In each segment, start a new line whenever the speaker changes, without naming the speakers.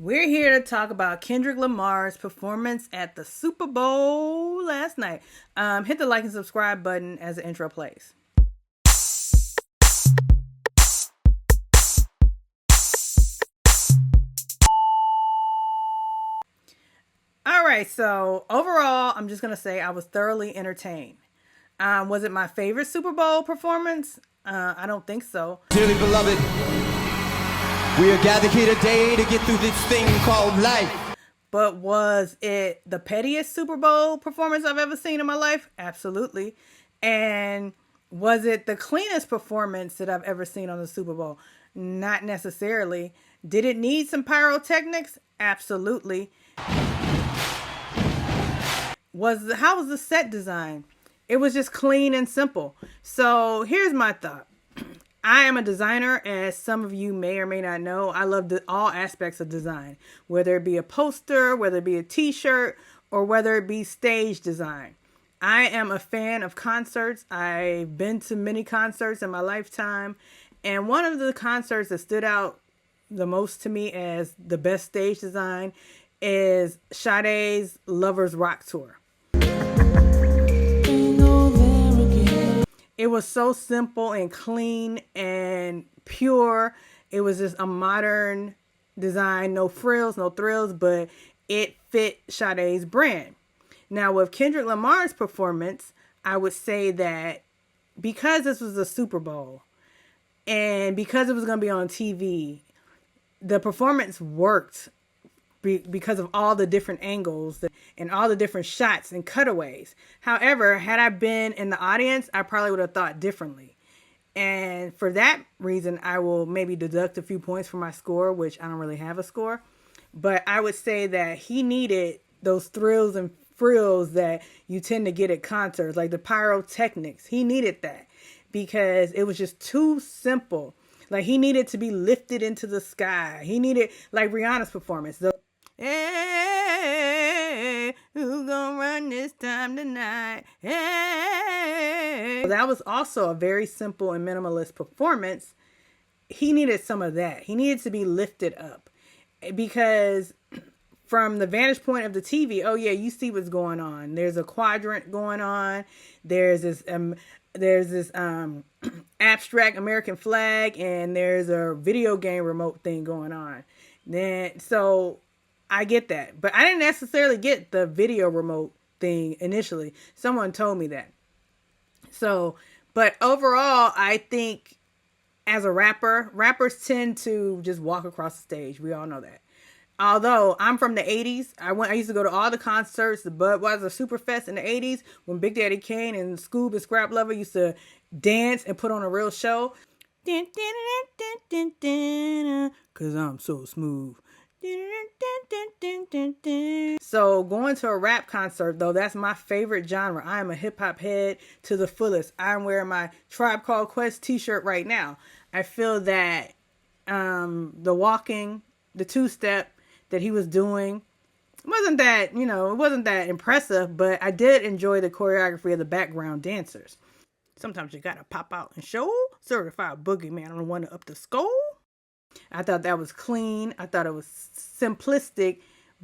We're here to talk about Kendrick Lamar's performance at the Super Bowl last night. Hit the like and subscribe button as the intro plays. All right, so overall, I'm just going to say I was thoroughly entertained. Was it my favorite Super Bowl performance? I don't think so.
Dearly beloved, we are gathered here today to get through this thing called life.
But was it the pettiest Super Bowl performance I've ever seen in my life? Absolutely. And was it the cleanest performance that I've ever seen on the Super Bowl? Not necessarily. Did it need some pyrotechnics? Absolutely. How was the set design? It was just clean and simple. So here's my thought. I am a designer, as some of you may or may not know. I love all aspects of design, whether it be a poster, whether it be a t-shirt, or whether it be stage design. I am a fan of concerts. I've been to many concerts in my lifetime. And one of the concerts that stood out the most to me as the best stage design is Sade's Lovers Rock Tour. It was so simple and clean and pure. It was just a modern design, no frills, no thrills, but it fit Sade's brand. Now with Kendrick Lamar's performance, I would say that because this was a Super Bowl and because it was going to be on TV, the performance worked because of all the different angles and all the different shots and cutaways. However, had I been in the audience, I probably would have thought differently. And for that reason, I will maybe deduct a few points from my score, which I don't really have a score. But I would say that he needed those thrills and frills that you tend to get at concerts, like the pyrotechnics. He needed that because it was just too simple. Like, he needed to be lifted into the sky. He needed, like Rihanna's performance, hey, who's gonna run this time tonight? Hey. That was also a very simple and minimalist performance. He needed some of that. He needed to be lifted up because from the vantage point of the TV, oh yeah, you see what's going on. There's a quadrant going on. There's this abstract American flag, and there's a video game remote thing going on. So I get that, but I didn't necessarily get the video remote thing initially. Someone told me that. So, but overall, I think as a rapper, rappers tend to just walk across the stage. We all know that. Although I'm from the 80s, I used to go to all the concerts, the Budweiser Superfest in the 80s, when Big Daddy Kane and Scoob and Scrap Lover used to dance and put on a real show. Cause I'm so smooth. So going to a rap concert, though, that's my favorite genre. I am a hip hop head to the fullest. I'm wearing my Tribe Called Quest t-shirt right now. I feel that the walking, the two-step that he was doing wasn't that impressive, but I did enjoy the choreography of the background dancers. Sometimes you gotta pop out and show. Certified boogeyman on the one up the skull. I thought that was clean. I thought it was simplistic,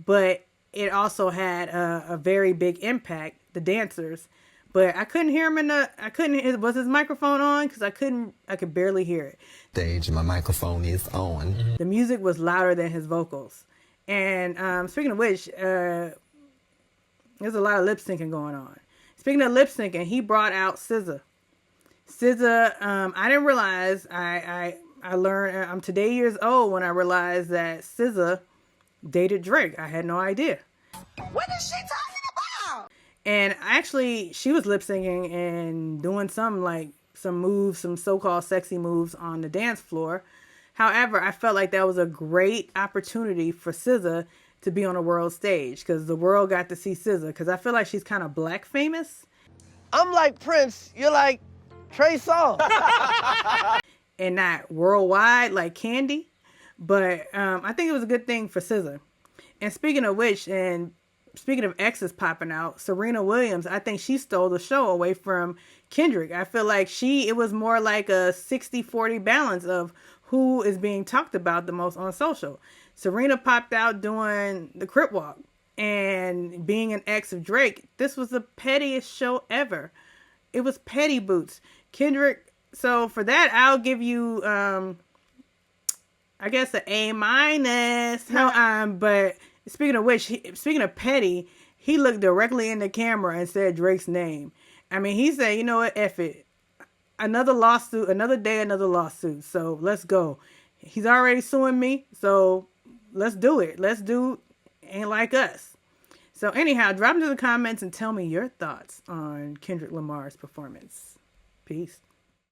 but it also had a very big impact, the dancers. But I couldn't hear him was his microphone on? Because I could barely hear it.
Stage, my microphone is on.
The music was louder than his vocals. And speaking of which, there's a lot of lip syncing going on. Speaking of lip syncing, he brought out SZA. SZA, I didn't realize, I learned, I'm today years old when I realized that SZA dated Drake. I had no idea.
What is she talking about?
And actually, she was lip syncing and doing some moves, some so-called sexy moves on the dance floor. However, I felt like that was a great opportunity for SZA to be on a world stage because the world got to see SZA, because I feel like she's kind of black famous.
I'm like Prince, you're like Trey Songz.
And not worldwide like Candy. But I think it was a good thing for SZA. And speaking of which, and speaking of exes popping out, Serena Williams, I think she stole the show away from Kendrick. I feel like it was more like a 60-40 balance of who is being talked about the most on social. Serena popped out doing the Crip Walk and being an ex of Drake. This was the pettiest show ever. It was petty boots. Kendrick, so for that, I'll give you, I guess an A-. No, but speaking of which, speaking of petty, he looked directly in the camera and said Drake's name. I mean, he said, you know what, F it. Another lawsuit, another day, another lawsuit. So let's go. He's already suing me, so let's do it. Let's do Ain't Like Us. So anyhow, drop into the comments and tell me your thoughts on Kendrick Lamar's performance. Peace.